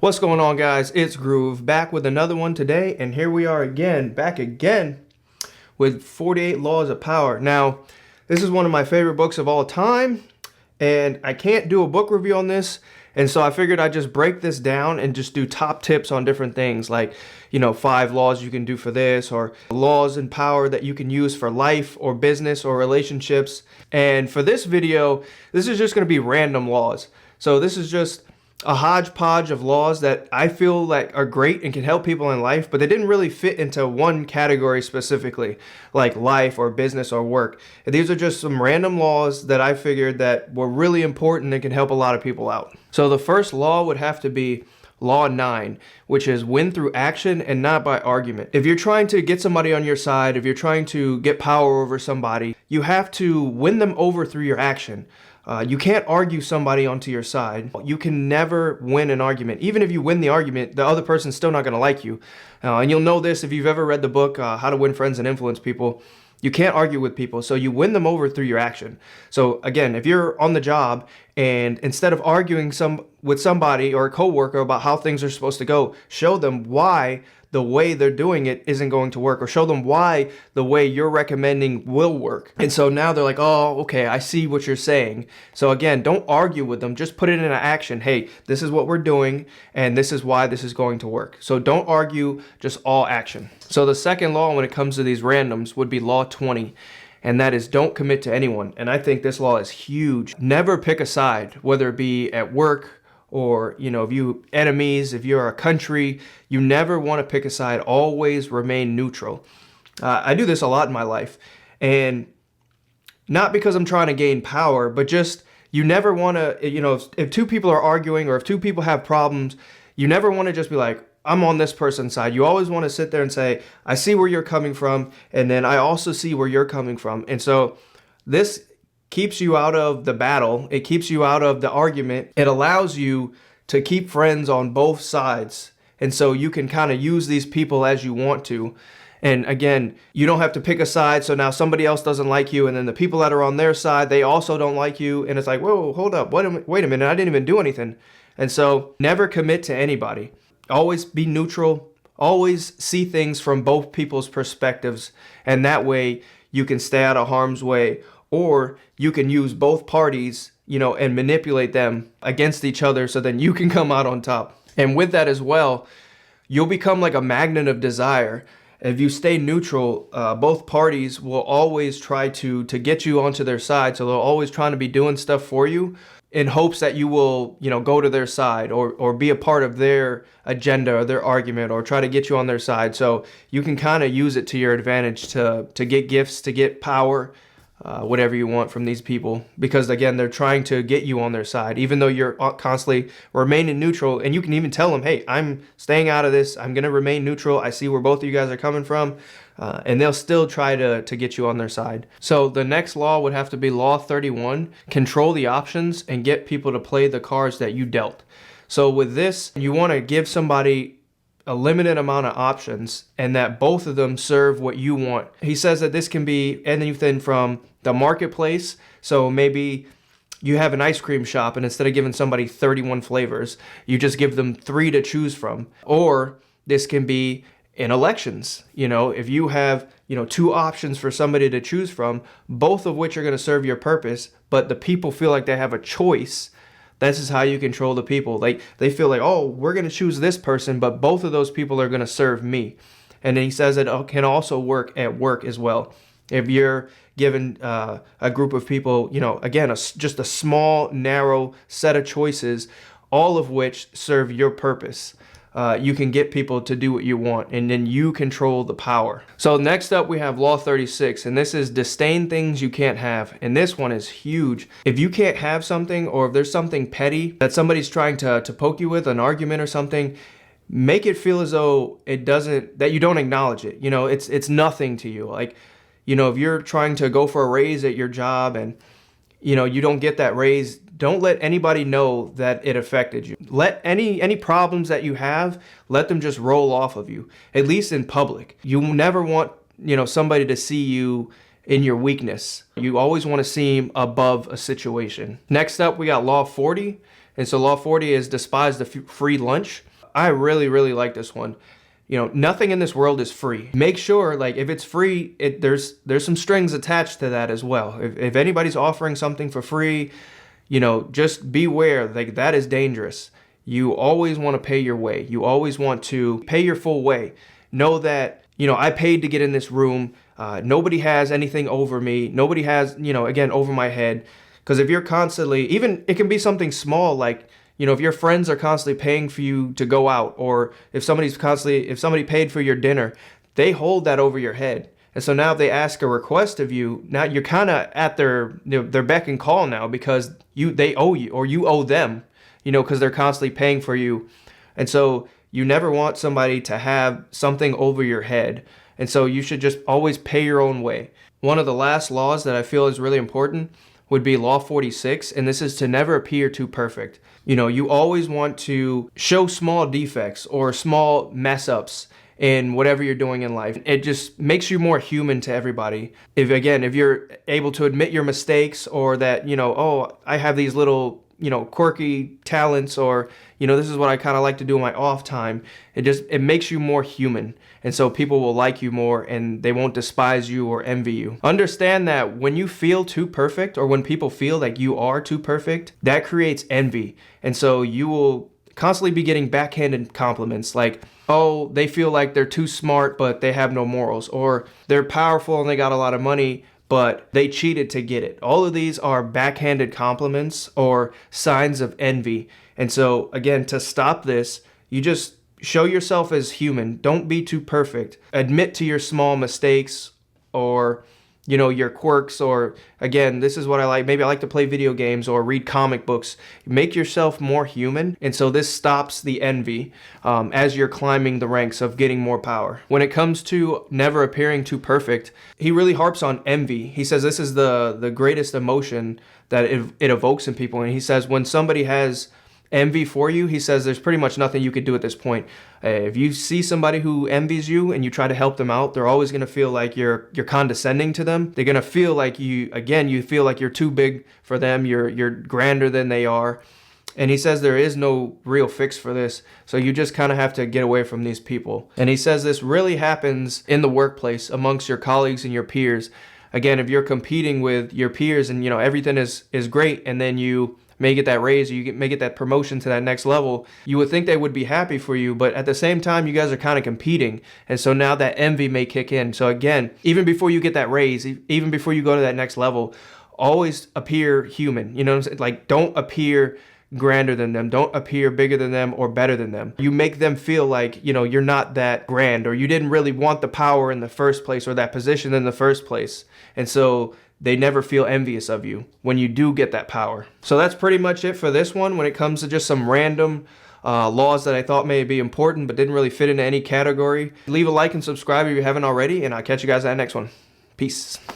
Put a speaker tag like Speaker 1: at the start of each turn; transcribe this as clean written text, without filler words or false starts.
Speaker 1: What's going on, guys? It's Groove back with another one today, and here we are again, back again with 48 Laws of Power. Now, this is one of my favorite books of all time, and I can't do a book review on this, and so I figured I'd just break this down and just do top tips on different things, like, 5 laws you can do for this, or laws in power that you can use for life or business or relationships. And for this video, this is just going to be random laws. So this is just a hodgepodge of laws that I feel like are great and can help people in life, but they didn't really fit into one category specifically, like life or business or work. And these are just some random laws that I figured that were really important and can help a lot of people out. So the first law would have to be Law 9, which is win through action and not by argument. If you're trying to get somebody on your side, if you're trying to get power over somebody, you have to win them over through your action. You can't argue somebody onto your side. You can never win an argument. Even if you win the argument, the other person's still not going to like you. And you'll know this if you've ever read the book, How to Win Friends and Influence People. You can't argue with people, so you win them over through your action. So again, if you're on the job and instead of arguing with somebody or a coworker about how things are supposed to go, show them why the way they're doing it isn't going to work, or show them why the way you're recommending will work. And so now they're like, oh, okay, I see what you're saying. So again, don't argue with them, just put it into action. Hey, this is what we're doing, and this is why this is going to work. So don't argue, just all action. So the second law when it comes to these randoms would be Law 20. And that is don't commit to anyone. And I think this law is huge. Never pick a side, whether it be at work, or, if you enemies, if you're a country, you never want to pick a side. Always remain neutral. I do this a lot in my life, and not because I'm trying to gain power, but just you never want to, if two people are arguing or if two people have problems, you never want to just be like, I'm on this person's side. You always want to sit there and say, I see where you're coming from, and then I also see where you're coming from. And so this keeps you out of the battle. It keeps you out of the argument. It allows you to keep friends on both sides. And so you can kind of use these people as you want to. And again, you don't have to pick a side. So now somebody else doesn't like you. And then the people that are on their side, they also don't like you. And it's like, whoa, hold up. Wait a minute. I didn't even do anything. And so never commit to anybody. Always be neutral. Always see things from both people's perspectives. And that way you can stay out of harm's way. Or you can use both parties, and manipulate them against each other so then you can come out on top. And with that as well, you'll become like a magnet of desire. If you stay neutral, both parties will always try to get you onto their side. So they'll always trying to be doing stuff for you in hopes that you will, go to their side or be a part of their agenda or their argument or try to get you on their side. So you can kind of use it to your advantage to get gifts, to get power, whatever you want from these people, because again, they're trying to get you on their side, even though you're constantly remaining neutral. And you can even tell them, hey, I'm staying out of this. I'm going to remain neutral. I see where both of you guys are coming from. And they'll still try to get you on their side. So the next law would have to be Law 31, control the options and get people to play the cards that you dealt. So with this, you want to give somebody a limited amount of options and that both of them serve what you want. He says that this can be anything from the marketplace. So maybe you have an ice cream shop and instead of giving somebody 31 flavors, you just give them 3 to choose from. Or this can be in elections. If you have, 2 options for somebody to choose from, both of which are going to serve your purpose, but the people feel like they have a choice. This is how you control the people. Like they feel like, oh, we're going to choose this person, but both of those people are going to serve me. And then he says it can also work at work as well. If you're given a group of people, again, just a small, narrow set of choices, all of which serve your purpose. You can get people to do what you want, and then you control the power. So next up we have Law 36, and this is disdain things you can't have. And this one is huge. If you can't have something, or if there's something petty that somebody's trying to poke you with, an argument or something, make it feel as though that you don't acknowledge it. It's nothing to you. Like, if you're trying to go for a raise at your job and, you don't get that raise, don't let anybody know that it affected you. Let any problems that you have, let them just roll off of you, at least in public. You never want, somebody to see you in your weakness. You always want to seem above a situation. Next up, we got Law 40, And so law 40 is despise the free lunch. I really, really like this one. You know, nothing in this world is free. Make sure, like, if it's free, there's some strings attached to that as well. If anybody's offering something for free, you know, just beware, like, that is dangerous. You always want to pay your way. You always want to pay your full way. Know that, you know, I paid to get in this room. Nobody has anything over me. Nobody has, you know, again, over my head. Because if you're constantly, even it can be something small, like, you know, if your friends are constantly paying for you to go out, or if somebody paid for your dinner, they hold that over your head. And so now if they ask a request of you, now you're kind of at their beck and call now, because they owe you, or you owe them, you know, because they're constantly paying for you. And so you never want somebody to have something over your head. And so you should just always pay your own way. One of the last laws that I feel is really important would be law 46, and this is to never appear too perfect. You know, you always want to show small defects or small mess ups in whatever you're doing in life. It just makes you more human to everybody. If you're able to admit your mistakes, or that, you know, oh, I have these little, you know, quirky talents, or, you know, this is what I kind of like to do in my off time. It makes you more human. And so people will like you more, and they won't despise you or envy you. Understand that when you feel too perfect, or when people feel like you are too perfect, that creates envy. And so you will constantly be getting backhanded compliments like, oh, they feel like they're too smart, but they have no morals, or they're powerful and they got a lot of money, but they cheated to get it. All of these are backhanded compliments or signs of envy. And so again, to stop this, you just show yourself as human. Don't be too perfect. Admit to your small mistakes, or, you know, your quirks, or, again, this is what I like. Maybe I like to play video games or read comic books. Make yourself more human. And so this stops the envy as you're climbing the ranks of getting more power. When it comes to never appearing too perfect, he really harps on envy. He says this is the greatest emotion that it evokes in people. And he says when somebody has envy for you, he says there's pretty much nothing you could do at this point. If you see somebody who envies you and you try to help them out, they're always going to feel like you're condescending to them. They're going to feel like you feel like you're too big for them, you're grander than they are. And he says there is no real fix for this, so you just kind of have to get away from these people. And he says this really happens in the workplace amongst your colleagues and your peers. Again, if you're competing with your peers and, you know, everything is great, and then you may get that raise, or may get that promotion to that next level, you would think they would be happy for you, but at the same time, you guys are kind of competing. And so now that envy may kick in. So again, even before you get that raise, even before you go to that next level, always appear human. You know what I'm saying? Like, don't appear grander than them. Don't appear bigger than them or better than them. You make them feel like, you know, you're not that grand, or you didn't really want the power in the first place, or that position in the first place. And so they never feel envious of you when you do get that power. So that's pretty much it for this one when it comes to just some random laws that I thought may be important but didn't really fit into any category. Leave a like and subscribe if you haven't already, and I'll catch you guys at the next one. Peace.